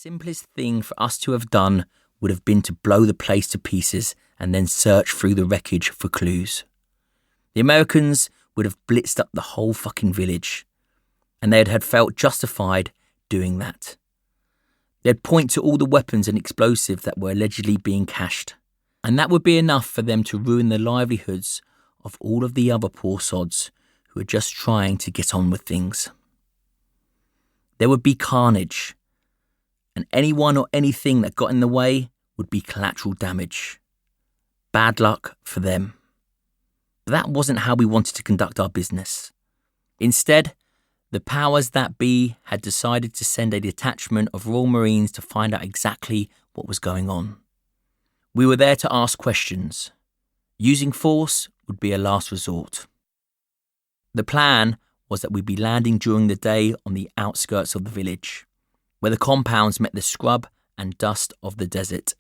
simplest thing for us to have done would have been to blow the place to pieces and then search through the wreckage for clues. The Americans would have blitzed up the whole fucking village, and they'd had felt justified doing that. They'd point to all the weapons and explosives that were allegedly being cached, and that would be enough for them to ruin the livelihoods of all of the other poor sods who were just trying to get on with things. There would be carnage, and anyone or anything that got in the way would be collateral damage. Bad luck for them. But that wasn't how we wanted to conduct our business. Instead, the powers that be had decided to send a detachment of Royal Marines to find out exactly what was going on. We were there to ask questions. Using force would be a last resort. The plan was that we'd be landing during the day on the outskirts of the village, where the compounds met the scrub and dust of the desert.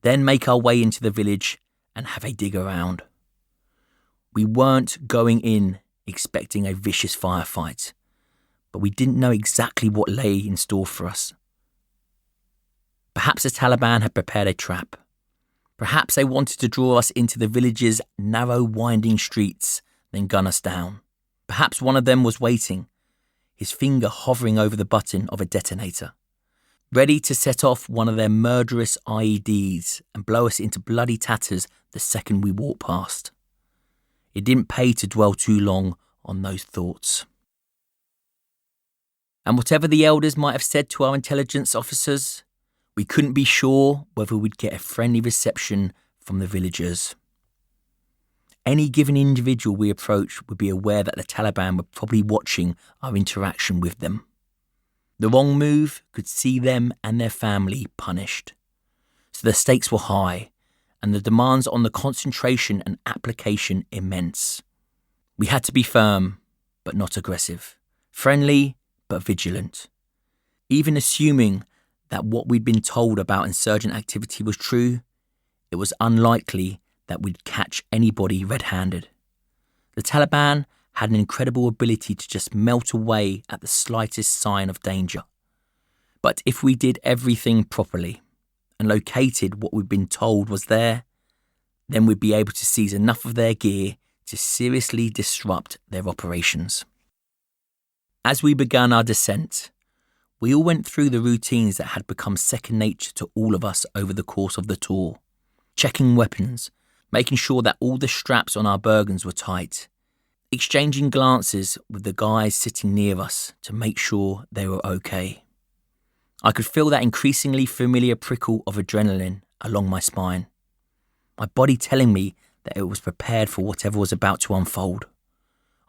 Then make our way into the village and have a dig around. We weren't going in expecting a vicious firefight, but we didn't know exactly what lay in store for us. Perhaps the Taliban had prepared a trap. Perhaps they wanted to draw us into the village's narrow, winding streets, then gun us down. Perhaps one of them was waiting, his finger hovering over the button of a detonator, ready to set off one of their murderous IEDs and blow us into bloody tatters the second we walked past. It didn't pay to dwell too long on those thoughts. And whatever the elders might have said to our intelligence officers, we couldn't be sure whether we'd get a friendly reception from the villagers. Any given individual we approached would be aware that the Taliban were probably watching our interaction with them. The wrong move could see them and their family punished. So the stakes were high, and the demands on the concentration and application immense. We had to be firm, but not aggressive. Friendly, but vigilant. Even assuming that what we'd been told about insurgent activity was true, it was unlikely that we'd catch anybody red-handed. The Taliban had an incredible ability to just melt away at the slightest sign of danger. But if we did everything properly and located what we'd been told was there, then we'd be able to seize enough of their gear to seriously disrupt their operations. As we began our descent, we all went through the routines that had become second nature to all of us over the course of the tour, checking weapons, making sure that all the straps on our Bergens were tight, exchanging glances with the guys sitting near us to make sure they were okay. I could feel that increasingly familiar prickle of adrenaline along my spine, my body telling me that it was prepared for whatever was about to unfold.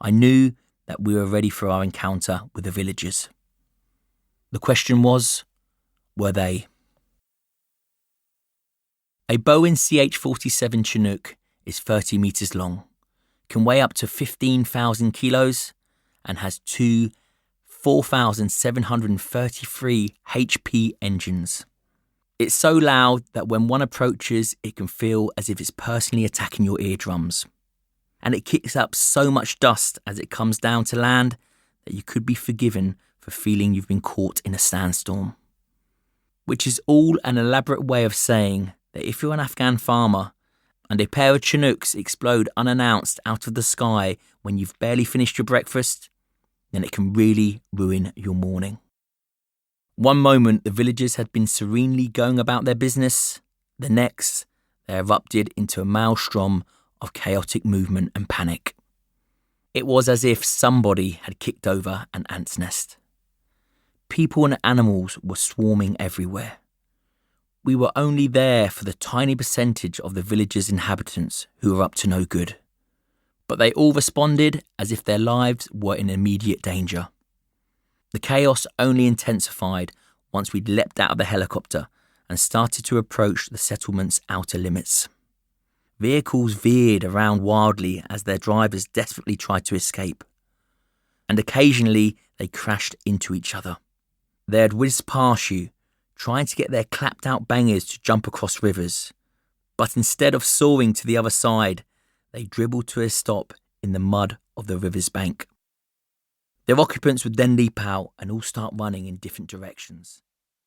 I knew that we were ready for our encounter with the villagers. The question was, were they? A Boeing CH-47 Chinook is 30 metres long, can weigh up to 15,000 kilos, and has two 4,733 HP engines. It's so loud that when one approaches, it can feel as if it's personally attacking your eardrums. And it kicks up so much dust as it comes down to land that you could be forgiven for feeling you've been caught in a sandstorm. Which is all an elaborate way of saying that if you're an Afghan farmer and a pair of Chinooks explode unannounced out of the sky when you've barely finished your breakfast, then it can really ruin your morning. One moment the villagers had been serenely going about their business, the next they erupted into a maelstrom of chaotic movement and panic. It was as if somebody had kicked over an ant's nest. People and animals were swarming everywhere. We were only there for the tiny percentage of the village's inhabitants who were up to no good. But they all responded as if their lives were in immediate danger. The chaos only intensified once we'd leapt out of the helicopter and started to approach the settlement's outer limits. Vehicles veered around wildly as their drivers desperately tried to escape. And occasionally they crashed into each other. They had whizzed past you, trying to get their clapped-out bangers to jump across rivers. But instead of soaring to the other side, they dribbled to a stop in the mud of the river's bank. Their occupants would then leap out and all start running in different directions.